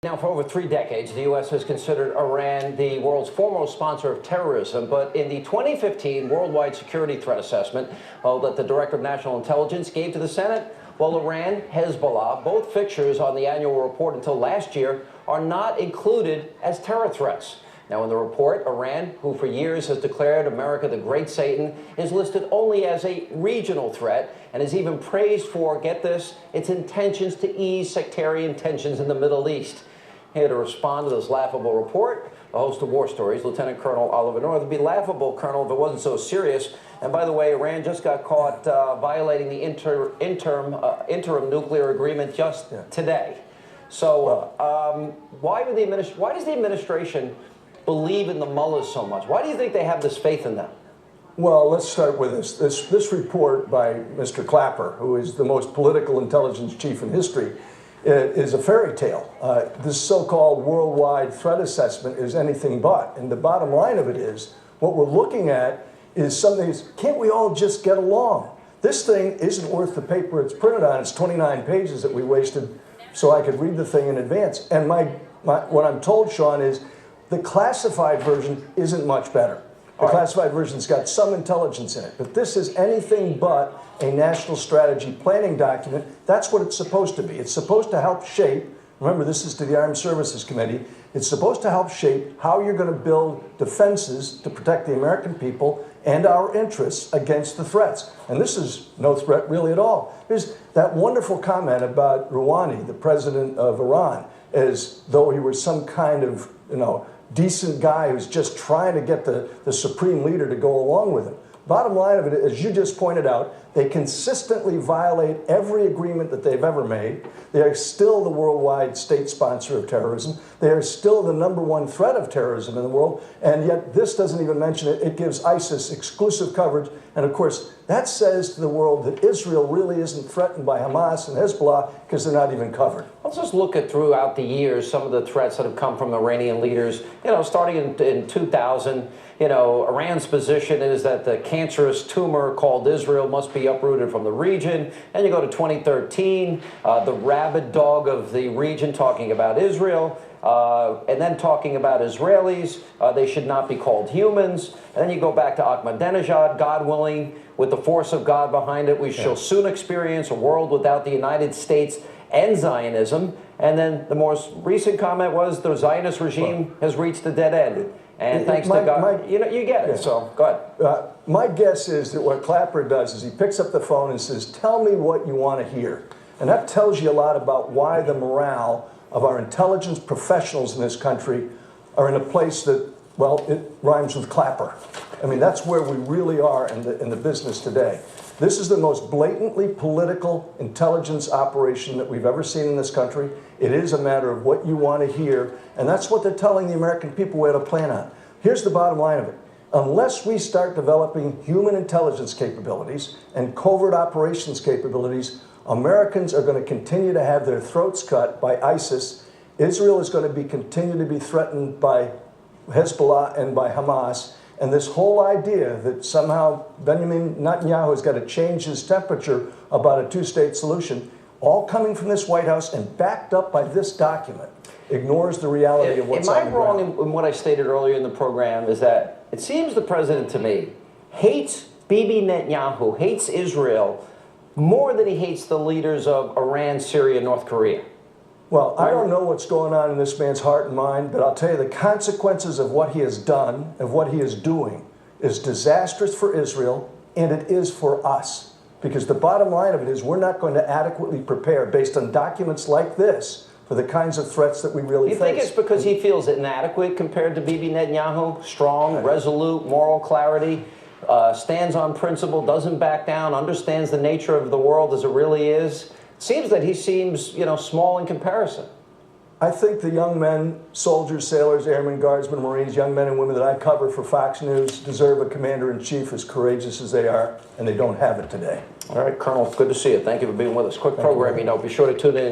Now, for over 3 decades, the U.S. has considered Iran the world's foremost sponsor of terrorism. But in the 2015 Worldwide Security Threat Assessment that the Director of National Intelligence gave to the Senate, well, Iran, Hezbollah, both fixtures on the annual report until last year, are not included as terror threats. Now, in the report, Iran, who for years has declared America the Great Satan, is listed only as a regional threat and is even praised for, get this, its intentions to ease sectarian tensions in the Middle East. Here to respond to this laughable report, the host of War Stories, Lieutenant Colonel Oliver North. It would be laughable, Colonel, if it wasn't so serious. And by the way, Iran just got caught violating the interim nuclear agreement just today. So why does the administration believe in the mullahs so much? Why do you think they have this faith in them? Well, let's start with this. This report by Mr. Clapper, who is the most political intelligence chief in history, is a fairy tale. This so-called worldwide threat assessment is anything but. And the bottom line of it is, what we're looking at is something, can't we all just get along? This thing isn't worth the paper it's printed on. It's 29 pages that we wasted so I could read the thing in advance. And what I'm told, Sean, is the classified version isn't much better. The classified version's got some intelligence in it, but this is anything but a national strategy planning document. That's what it's supposed to be. It's supposed to help shape, remember this is to the Armed Services Committee, it's supposed to help shape how you're going to build defenses to protect the American people and our interests against the threats. And this is no threat really at all. There's that wonderful comment about Rouhani, the president of Iran, as though he was some kind of, decent guy who's just trying to get the supreme leader to go along with him. Bottom line of it, as you just pointed out, they consistently violate every agreement that they've ever made. They are still the worldwide state sponsor of terrorism. They are still the #1 threat of terrorism in the world. And yet this doesn't even mention it. It gives ISIS exclusive coverage. And of course, that says to the world that Israel really isn't threatened by Hamas and Hezbollah because they're not even covered. Let's just look at throughout the years some of the threats that have come from Iranian leaders. Starting in 2000, Iran's position is that the cancerous tumor called Israel must be uprooted from the region. And you go to 2013, the rabid dog of the region talking about Israel. And then talking about Israelis, they should not be called humans. And then you go back to Ahmadinejad, God willing, with the force of God behind it, we shall soon experience a world without the United States and Zionism. And then the most recent comment was the Zionist regime has reached a dead end. And thanks to God, you get it. So go ahead. My guess is that what Clapper does is he picks up the phone and says, tell me what you want to hear. And that tells you a lot about why the morale of our intelligence professionals in this country are in a place that, well, it rhymes with Clapper. I mean, that's where we really are in the business today. This is the most blatantly political intelligence operation that we've ever seen in this country. It is a matter of what you want to hear, and that's what they're telling the American people we had to plan on. Here's the bottom line of it. Unless we start developing human intelligence capabilities and covert operations capabilities, Americans are going to continue to have their throats cut by ISIS. Israel is going to continue to be threatened by Hezbollah and by Hamas. And this whole idea that somehow Benjamin Netanyahu has got to change his temperature about a two-state solution, all coming from this White House and backed up by this document, ignores the reality of what's on the ground. Am I wrong in what I stated earlier in the program is that it seems the president, to me, hates Bibi Netanyahu, hates Israel, more than he hates the leaders of Iran, Syria, North Korea? Well, I don't know what's going on in this man's heart and mind, but I'll tell you the consequences of what he has done, of what he is doing, is disastrous for Israel, and it is for us. Because the bottom line of it is we're not going to adequately prepare, based on documents like this, for the kinds of threats that we really face. You think it's because he feels inadequate compared to Bibi Netanyahu? Strong, resolute, moral clarity, stands on principle, doesn't back down, understands the nature of the world as it really is? Seems that he seems, small in comparison. I think the young men, soldiers, sailors, airmen, guardsmen, Marines, young men and women that I cover for Fox News deserve a commander-in-chief as courageous as they are, and they don't have it today. All right, Colonel, good to see you. Thank you for being with us. Quick program, be sure to tune in.